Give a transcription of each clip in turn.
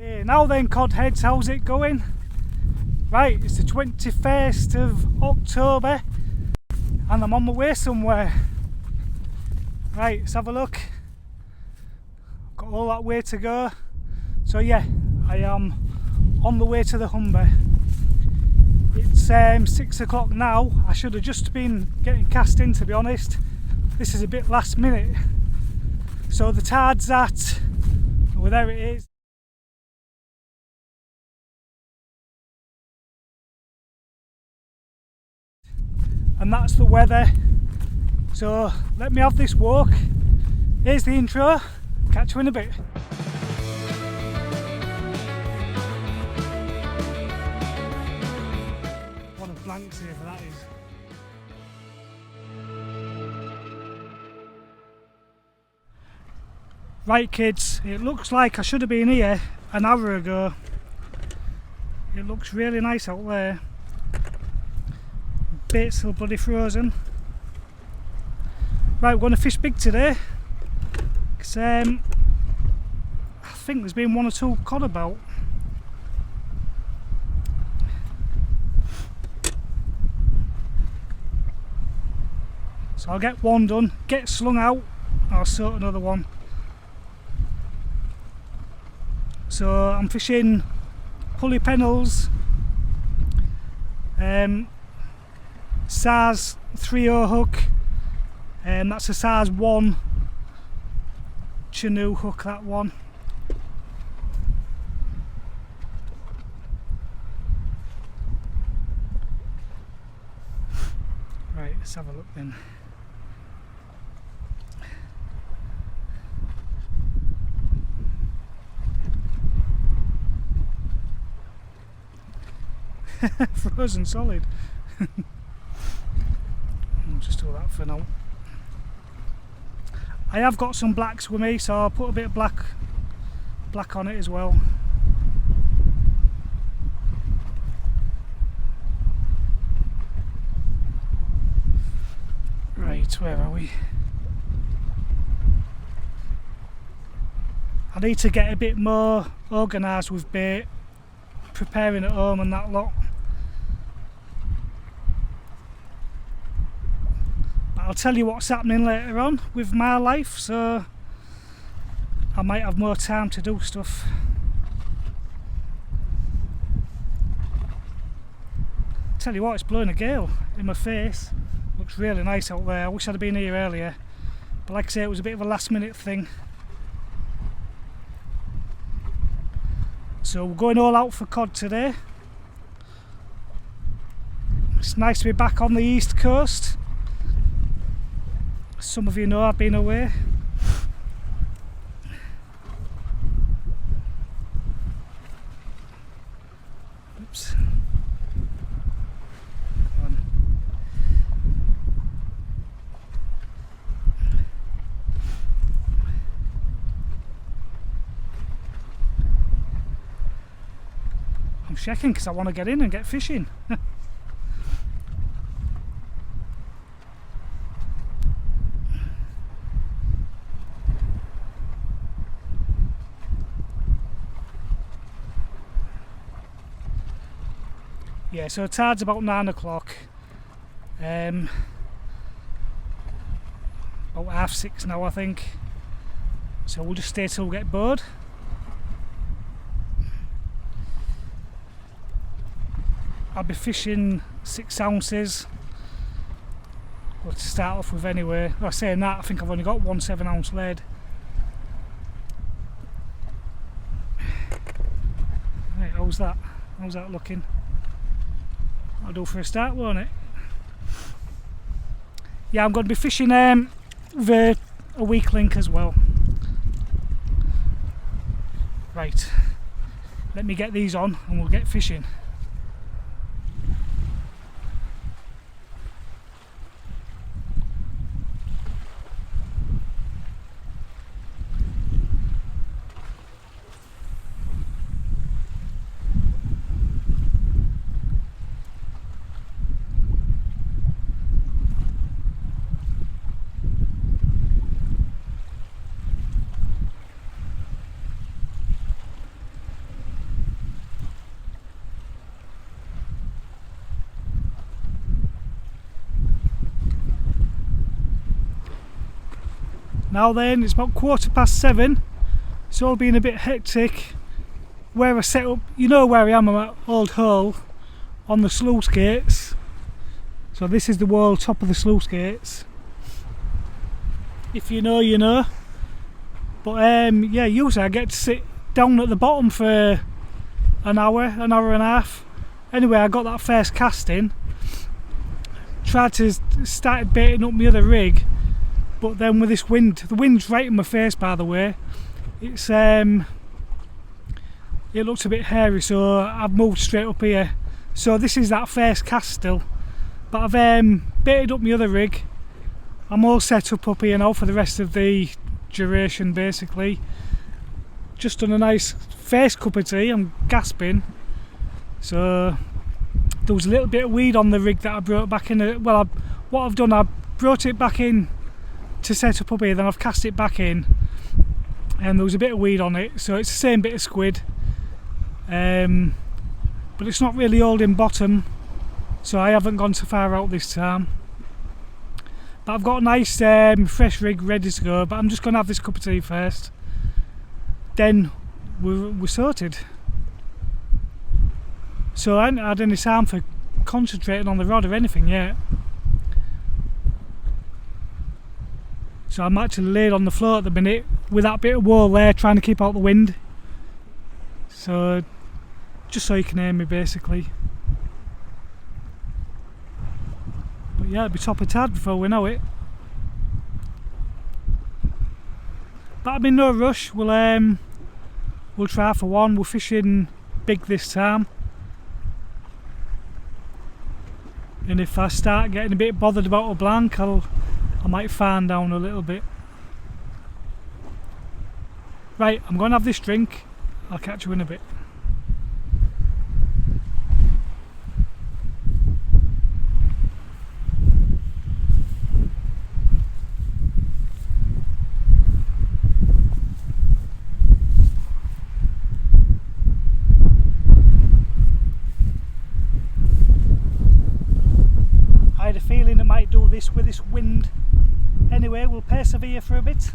Hey, now then, codheads, how's it going? Right, it's the 21st of October and I'm on my way somewhere. Right, let's have a look. Got all that way to go. So yeah, I am on the way to the Humber. It's 6 o'clock now. I should have just been getting cast in, to be honest. This is a bit last minute. So the tide's at, well, there it is. And that's the weather. So let me have this walk. Here's the intro. Catch you in a bit. What a blank save that is. Right kids, it looks like I should have been here an hour ago. It looks really nice out there. Bait's still bloody frozen. Right, we're going to fish big today. Cause, I think there's been one or two cod about. So I'll get one done, get slung out, I'll sort another one. So I'm fishing pulley pennels, size 3/0 hook, and that's a size 1 Chinook hook, that one. Right, let's have a look then. Frozen solid. I'll just do that for now. I have got some blacks with me, so I'll put a bit of black on it as well. Right, where are we? I need to get a bit more organised with bait, preparing at home and that lot. I'll tell you what's happening later on with my life, so I might have more time to do stuff. Tell you what, it's blowing a gale in my face. Looks really nice out there. I wish I'd have been here earlier, but like I say, it was a bit of a last minute thing. So we're going all out for cod today. It's nice to be back on the east coast. Some of you know I've been away. Oops. Come on. I'm checking because I want to get in and get fishing. Yeah, so tide's about 9 o'clock. About 6:30 now, I think. So we'll just stay till we get bored. I'll be fishing 6 ounces. Well, to start off with anyway. Well, saying that, I think I've only got one 7-ounce lead. Right, how's that? How's that looking? I'll do for a start, won't it? Yeah, I'm going to be fishing with a weak link as well. Right, let me get these on and we'll get fishing. Now then, it's about 7:15. It's all been a bit hectic. Where I set up, you know where I am, I'm at Old Hull on the sluice gates. So this is the wall top of the sluice gates. If you know, you know. But yeah, usually I get to sit down at the bottom for an hour and a half. Anyway, I got that first cast in. Tried to start baiting up my other rig, but then with this wind, the wind's right in my face by the way, it's it looks a bit hairy, so I've moved straight up here. So this is that first cast still, but I've baited up my other rig. I'm all set up here now for the rest of the duration basically. Just done a nice first cup of tea, I'm gasping. So there was a little bit of weed on the rig that I brought back in. Well, what I've done, I brought it back in to set up here, then I've cast it back in, and there was a bit of weed on it, so it's the same bit of squid, but it's not really holding bottom, so I haven't gone so far out this time. But I've got a nice fresh rig ready to go, but I'm just going to have this cup of tea first, then we're sorted. So I haven't had any time for concentrating on the rod or anything yet. So I'm actually laid on the floor at the minute with that bit of wall there, trying to keep out the wind. So just so you can hear me basically. But yeah, it'll be top of tide before we know it. But I'm in no rush. We'll try for one. We're fishing big this time. And if I start getting a bit bothered about a blank, I might fan down a little bit. Right, I'm going to have this drink. I'll catch you in a bit. I had a feeling it might do this with this wind. Anyway, we'll persevere for a bit.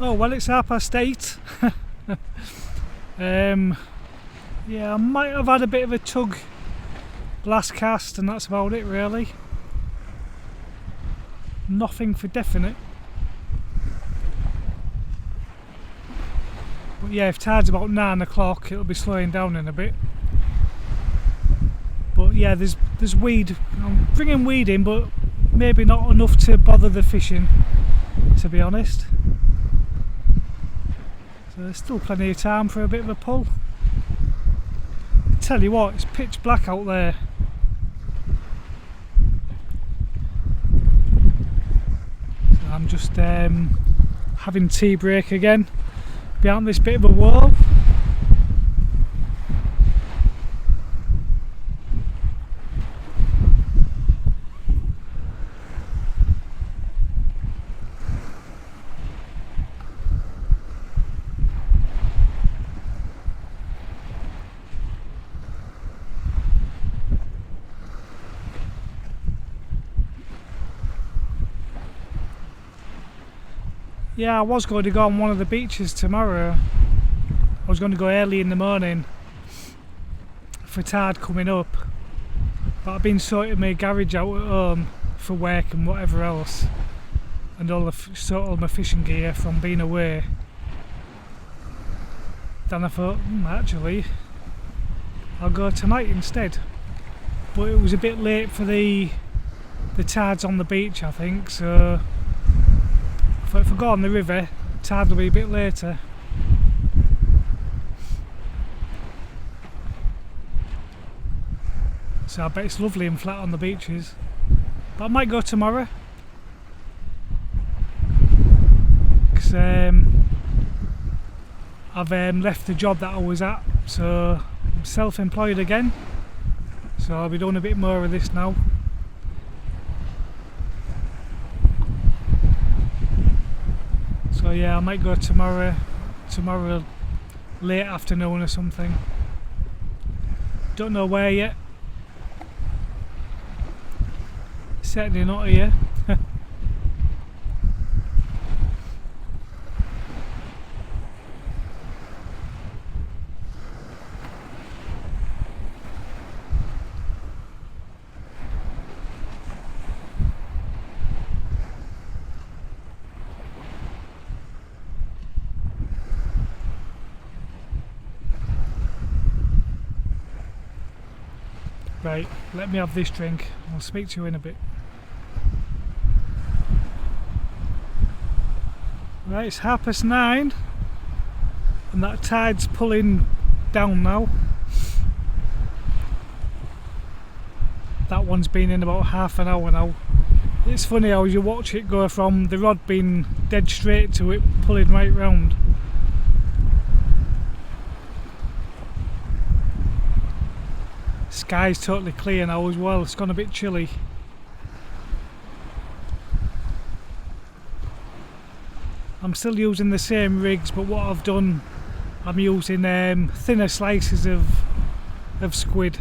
Oh well, it's 8:30. Yeah, I might have had a bit of a tug last cast and that's about it really. Nothing for definite. But yeah, if tide's about 9 o'clock it'll be slowing down in a bit. But yeah, there's weed. I'm bringing weed in, but maybe not enough to bother the fishing, to be honest. So there's still plenty of time for a bit of a pull. I tell you what, it's pitch black out there. So I'm just having tea break again behind this bit of a wall. Yeah, I was going to go on one of the beaches tomorrow. I was going to go early in the morning for tide coming up, but I've been sorting my garage out at home for work and whatever else, and sort all my fishing gear from being away. Then I thought, actually, I'll go tonight instead. But it was a bit late for the tides on the beach, I think, so if I go on the river, tide will be a bit later. So I bet it's lovely and flat on the beaches. But I might go tomorrow. Because I've left the job that I was at, so I'm self-employed again. So I'll be doing a bit more of this now. So yeah, I might go tomorrow late afternoon or something. Don't know where yet. Certainly not here. Right, let me have this drink. I'll speak to you in a bit. Right, it's 9:30 and that tide's pulling down now. That one's been in about half an hour now. It's funny how you watch it go from the rod being dead straight to it pulling right round. Sky's totally clear now as well, it's gone a bit chilly. I'm still using the same rigs, but what I've done, I'm using thinner slices of squid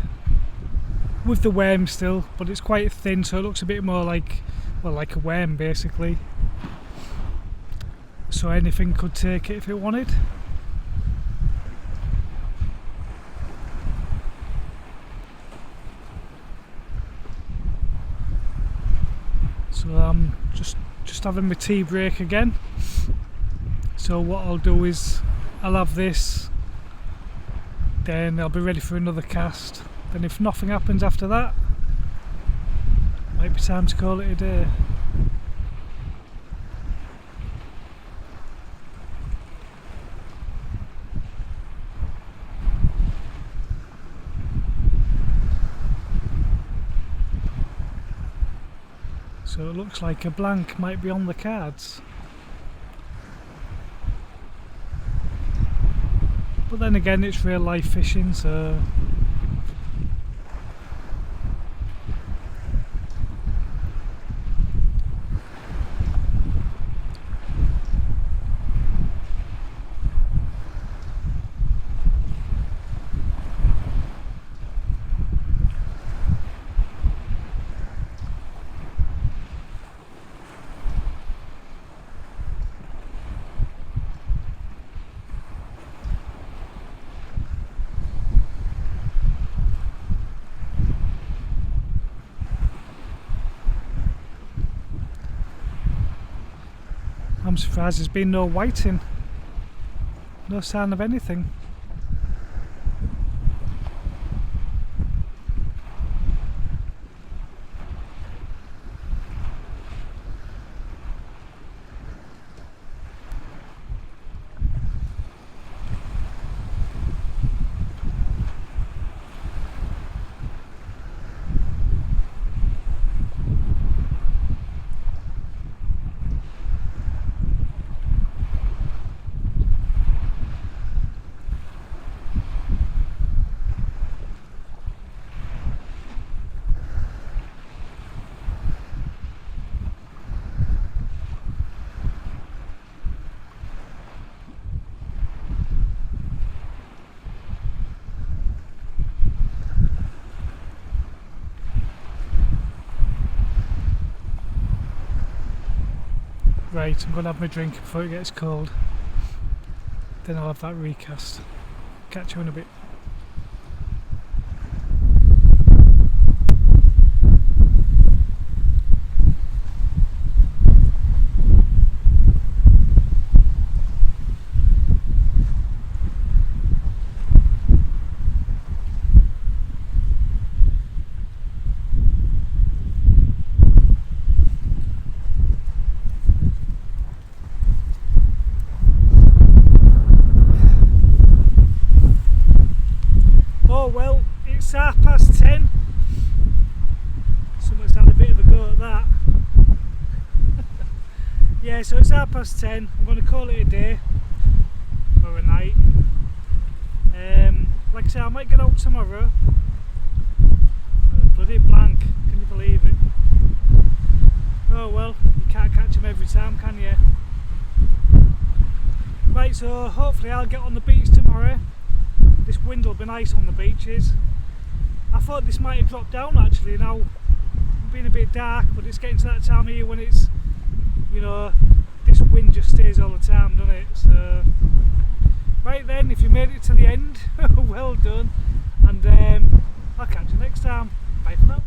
with the worm still, but it's quite thin, so it looks a bit more like, well, like a worm basically. So anything could take it if it wanted. So I'm just having my tea break again. So what I'll do is I'll have this, then I'll be ready for another cast. Then if nothing happens after that, might be time to call it a day. So it looks like a blank might be on the cards. But then again, it's real life fishing, so I'm surprised there's been no whiting, no sign of anything. Right, I'm going to have my drink before it gets cold. Then I'll have that recast. Catch you in a bit. Oh well, it's 10:30. Someone's had a bit of a go at that. Yeah, so it's 10:30. I'm going to call it a day or a night. Like I say, I might get out tomorrow. Bloody blank, can you believe it? Oh well, you can't catch them every time, can you? Right, so hopefully I'll get on the beach tomorrow. This wind will be nice on the beaches. I thought this might have dropped down actually now. It's been a bit dark, but it's getting to that time of year when it's, you know, this wind just stays all the time, doesn't it? So, right then, if you made it to the end, well done, and I'll catch you next time. Bye for now.